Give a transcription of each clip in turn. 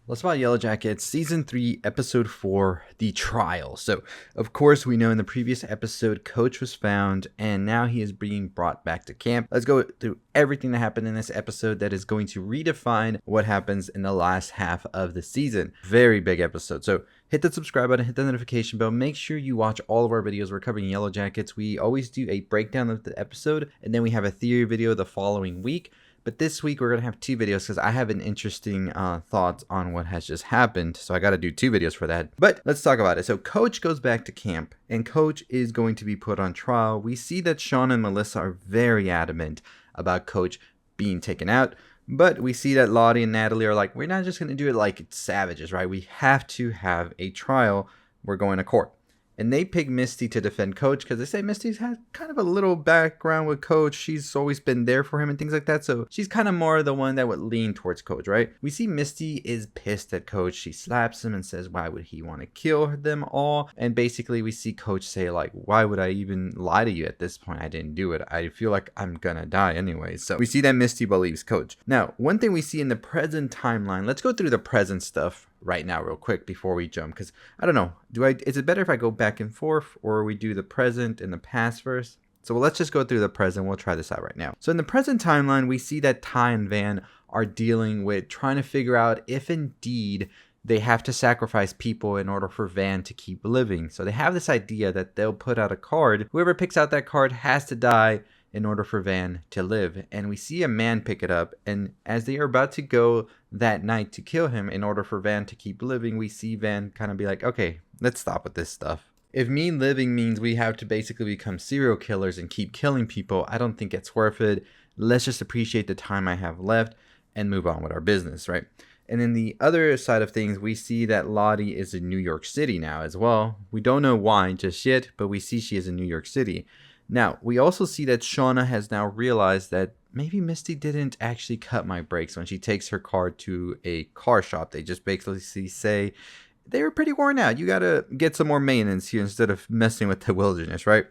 Let's talk about Yellowjackets, Season 3, Episode 4, The Trial. So, of course, we know in the previous episode, Coach was found, and now he is being brought back to camp. Let's go through everything that happened in this episode that is going to redefine what happens in the last half of the season. Very big episode. So, hit the subscribe button, hit the notification bell. Make sure you watch all of our videos. We're covering Yellowjackets. We always do a breakdown of the episode, and then we have a theory video the following week. But this week we're going to have two videos because I have an interesting thoughts on what has just happened. So I got to do two videos for that. But let's talk about it. So Coach goes back to camp and Coach is going to be put on trial. We see that Shauna and Melissa are very adamant about Coach being taken out. But we see that Lottie and Natalie are like, we're not just going to do it like it's savages, right? We have to have a trial. We're going to court. And they pick Misty to defend Coach because they say Misty's had kind of a little background with Coach. She's always been there for him and things like that. So she's kind of more the one that would lean towards Coach, right? We see Misty is pissed at Coach. She slaps him and says, why would he want to kill them all? And basically we see Coach say like, why would I even lie to you at this point? I didn't do it. I feel like I'm gonna die anyway. So we see that Misty believes Coach. Now, one thing we see in the present timeline, let's go through the present stuff right now real quick before we jump, because I don't know, is it better if I go back and forth or we do the present and the past first? So let's just go through the present. We'll try this out right now. So in the present timeline, we see that Ty and Van are dealing with trying to figure out if indeed they have to sacrifice people in order for Van to keep living. So they have this idea that they'll put out a card. Whoever picks out that card has to die in order for Van to live. And we see a man pick it up, and as they are about to go that night to kill him in order for Van to keep living, we see Van kind of be like, okay, let's stop with this stuff. If me living means we have to basically become serial killers and keep killing people, I don't think it's worth it. Let's just appreciate the time I have left and move on with our business, right? And then the other side of things, we see that Lottie is in New York City now as well. We don't know why just yet, but we see she is in New York City. Now, we also see that Shauna has now realized that maybe Misty didn't actually cut my brakes when she takes her car to a car shop. They just basically say, they were pretty worn out. You got to get some more maintenance here instead of messing with the wilderness, right?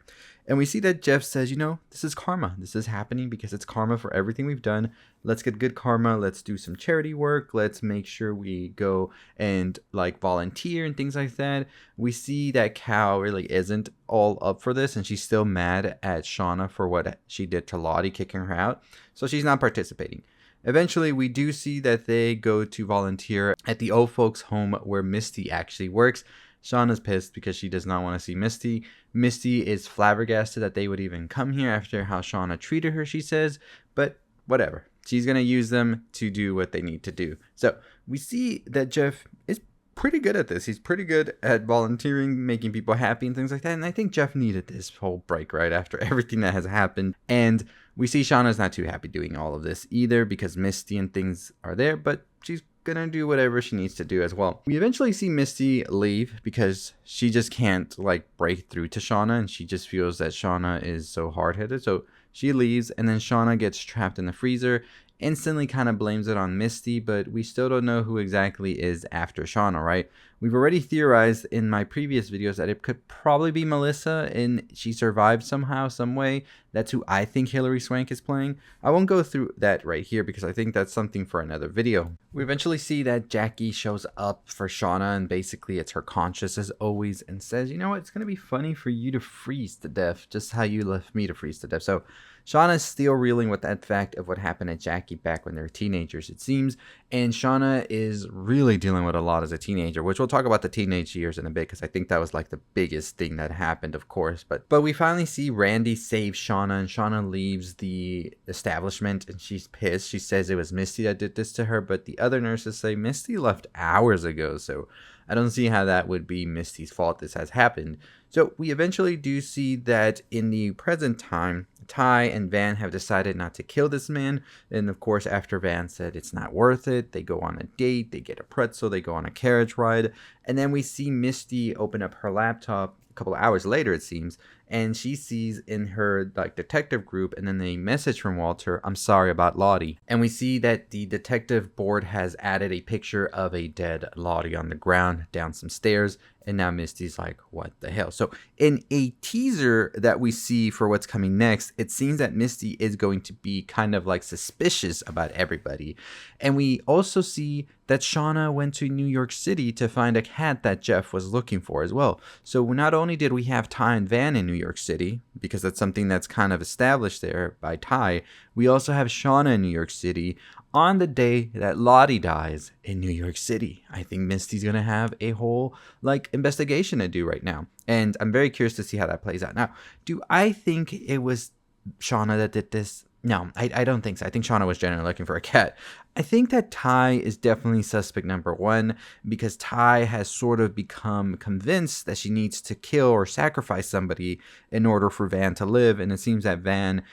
And we see that Jeff says, you know, this is karma. This is happening because it's karma for everything we've done. Let's get good karma. Let's do some charity work. Let's make sure we go and like volunteer and things like that. We see that Cal really isn't all up for this, and she's still mad at Shauna for what she did to Lottie, kicking her out. So she's not participating. Eventually, we do see that they go to volunteer at the old folks' home where Misty actually works. Shauna's pissed because she does not want to see Misty. Misty is flabbergasted that they would even come here after how Shauna treated her, she says. But whatever. She's going to use them to do what they need to do. So we see that Jeff is pretty good at this. He's pretty good at volunteering, making people happy and things like that. And I think Jeff needed this whole break right after everything that has happened. And we see Shauna's not too happy doing all of this either because Misty and things are there, but she's gonna do whatever she needs to do as well. We eventually see Misty leave because she just can't like break through to Shauna, and she just feels that Shauna is so hard-headed. So she leaves, and then Shauna gets trapped in the freezer, instantly kind of blames it on Misty, but we still don't know who exactly is after Shauna, right? We've already theorized in my previous videos that it could probably be Melissa and she survived somehow, some way. That's who I think Hilary Swank is playing. I won't go through that right here because I think that's something for another video. We eventually see that Jackie shows up for Shauna, and basically it's her conscience as always, and says, you know what, it's going to be funny for you to freeze to death, just how you left me to freeze to death. So Shauna is still reeling with that fact of what happened to Jackie back when they were teenagers, it seems. And Shauna is really dealing with a lot as a teenager, which we'll talk about the teenage years in a bit because I think that was like the biggest thing that happened, of course. But we finally see Randy save Shauna, and Shauna leaves the establishment and she's pissed. She says it was Misty that did this to her, but the other nurses say Misty left hours ago. So I don't see how that would be Misty's fault this has happened. So we eventually do see that in the present time, Ty and Van have decided not to kill this man. And of course, after Van said it's not worth it, they go on a date, they get a pretzel, they go on a carriage ride. And then we see Misty open up her laptop a couple of hours later, it seems, and she sees in her like detective group and then a message from Walter, "I'm sorry about Lottie." And we see that the detective board has added a picture of a dead Lottie on the ground down some stairs. And now Misty's like, what the hell? So in a teaser that we see for what's coming next, it seems that Misty is going to be kind of like suspicious about everybody. And we also see that Shauna went to New York City to find a cat that Jeff was looking for as well. So not only did we have Ty and Van in New York City, because that's something that's kind of established there by Ty, we also have Shauna in New York City on the day that Lottie dies in New York City. I think Misty's going to have a whole like investigation to do right now. And I'm very curious to see how that plays out. Now, do I think it was Shauna that did this? No, I don't think so. I think Shauna was generally looking for a cat. I think that Ty is definitely suspect number one because Ty has sort of become convinced that she needs to kill or sacrifice somebody in order for Van to live. And it seems that Van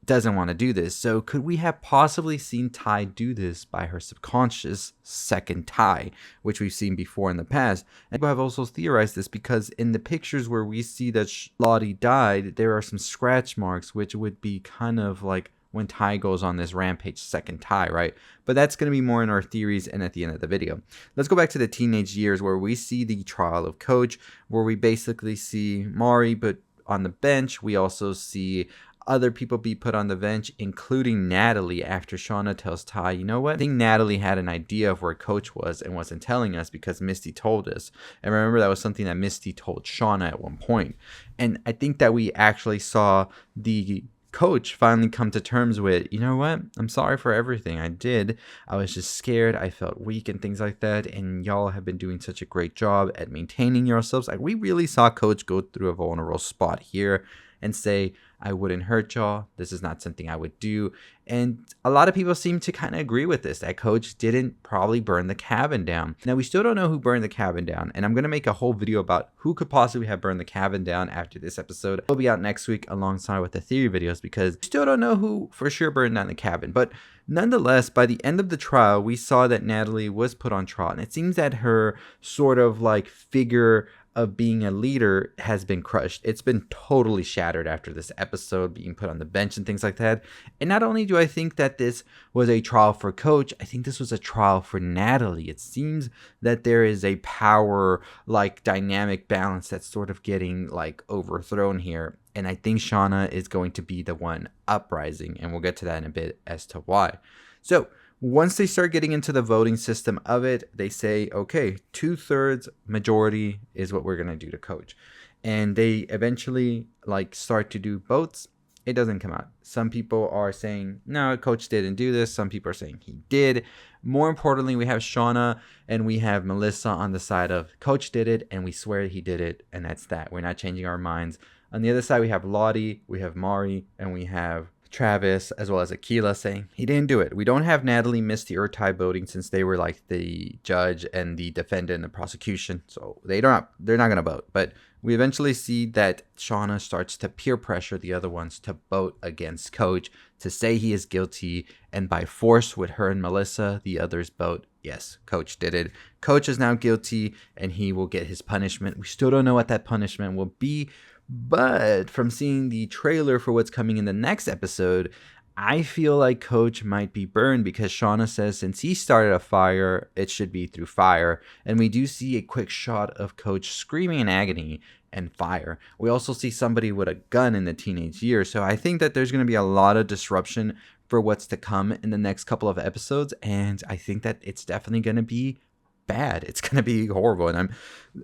doesn't want to do this. So could we have possibly seen Ty do this by her subconscious second Ty, which we've seen before in the past? And people have also theorized this because in the pictures where we see that Lottie died, there are some scratch marks, which would be kind of like when Ty goes on this rampage, second Ty, right? But that's going to be more in our theories and at the end of the video. Let's go back to the teenage years where we see the trial of Coach, where we basically see Mari, but on the bench, we also see other people be put on the bench, including Natalie, after Shauna tells Ty, you know what? I think Natalie had an idea of where Coach was and wasn't telling us because Misty told us. And remember, that was something that Misty told Shauna at one point. And I think that we actually saw the Coach finally come to terms with, you know what? I'm sorry for everything I did. I was just scared. I felt weak and things like that. And y'all have been doing such a great job at maintaining yourselves. Like, we really saw Coach go through a vulnerable spot here and say, I wouldn't hurt y'all. This is not something I would do. And a lot of people seem to kind of agree with this, that Coach didn't probably burn the cabin down. Now, we still don't know who burned the cabin down. And I'm going to make a whole video about who could possibly have burned the cabin down after this episode. It'll be out next week alongside with the theory videos because we still don't know who for sure burned down the cabin. But nonetheless, by the end of the trial, we saw that Natalie was put on trial. And it seems that her sort of like figure of being a leader has been crushed. It's been totally shattered after this episode, being put on the bench and things like that. And not only do I think that this was a trial for Coach, I think this was a trial for Natalie. It seems that there is a power like dynamic balance that's sort of getting like overthrown here. And I think Shauna is going to be the one uprising, and we'll get to that in a bit as to why. So once they start getting into the voting system of it, they say, okay, 2/3 majority is what we're going to do to Coach. And they eventually like start to do votes. It doesn't come out. Some people are saying, no, Coach didn't do this. Some people are saying he did. More importantly, we have Shauna and we have Melissa on the side of Coach did it and we swear he did it. And that's that. We're not changing our minds. On the other side, we have Lottie, we have Mari, and we have Travis, as well as Akila, saying he didn't do it. We don't have Natalie, Misty, or Ty voting since they were like the judge and the defendant in the prosecution. So they're not going to vote. But we eventually see that Shauna starts to peer pressure the other ones to vote against Coach, to say he is guilty. And by force with her and Melissa, the others vote, yes, Coach did it. Coach is now guilty and he will get his punishment. We still don't know what that punishment will be. But from seeing the trailer for what's coming in the next episode, I feel like Coach might be burned because Shauna says since he started a fire, it should be through fire. And we do see a quick shot of Coach screaming in agony and fire. We also see somebody with a gun in the teenage years. So I think that there's going to be a lot of disruption for what's to come in the next couple of episodes. And I think that it's definitely going to be bad. It's going to be horrible. And I'm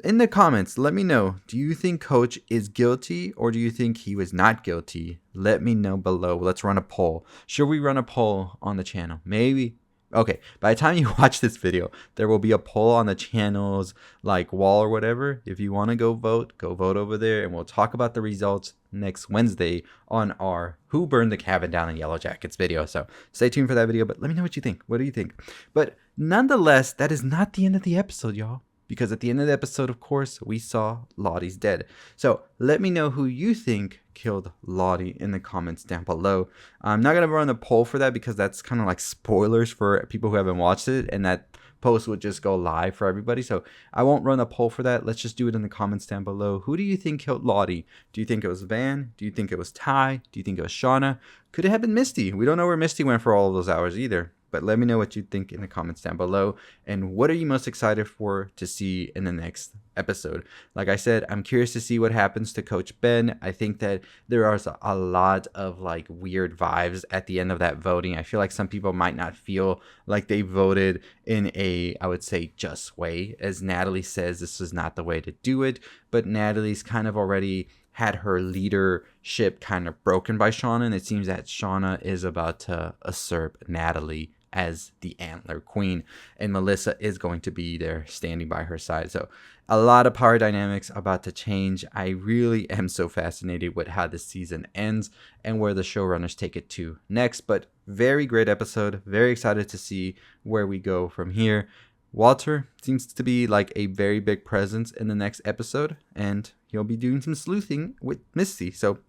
in the comments, let me know, do you think Coach is guilty or do you think he was not guilty? Let me know below. Let's run a poll. Should we run a poll on the channel? Maybe. Okay, by the time you watch this video, there will be a poll on the channel's like wall or whatever. If you want to go vote over there, and we'll talk about the results next Wednesday on our Who Burned the Cabin Down in Yellowjackets video. So stay tuned for that video, but let me know what you think. What do you think? But nonetheless, that is not the end of the episode, y'all. Because at the end of the episode, of course, we saw Lottie's dead. So let me know who you think killed Lottie in the comments down below. I'm not going to run a poll for that because that's kind of like spoilers for people who haven't watched it. And that post would just go live for everybody. So I won't run a poll for that. Let's just do it in the comments down below. Who do you think killed Lottie? Do you think it was Van? Do you think it was Ty? Do you think it was Shauna? Could it have been Misty? We don't know where Misty went for all of those hours either. But let me know what you think in the comments down below. And what are you most excited for to see in the next episode? Like I said, I'm curious to see what happens to Coach Ben. I think that there are a lot of like weird vibes at the end of that voting. I feel like some people might not feel like they voted in a, I would say, just way. As Natalie says, this is not the way to do it. But Natalie's kind of already had her leadership kind of broken by Shauna, and it seems that Shauna is about to usurp Natalie as the antler queen, and Melissa is going to be there standing by her side. So a lot of power dynamics about to change. I really am so fascinated with how this season ends and where the showrunners take it to next. But very great episode. Very excited to see where we go from here. Walter seems to be like a very big presence in the next episode, and he'll be doing some sleuthing with Misty. So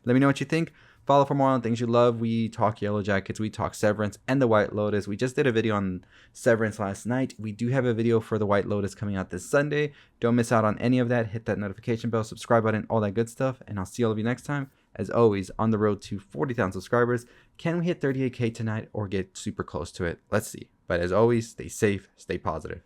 let me know what you think. Follow for more on things you love. We talk Yellowjackets, we talk Severance, and the White Lotus. We just did a video on Severance last night. We do have a video for the White Lotus coming out this Sunday. Don't miss out on any of that. Hit that notification bell, subscribe button, all that good stuff. And I'll see all of you next time. As always, on the road to 40,000 subscribers. Can we hit 38K tonight or get super close to it? Let's see. But as always, stay safe, stay positive.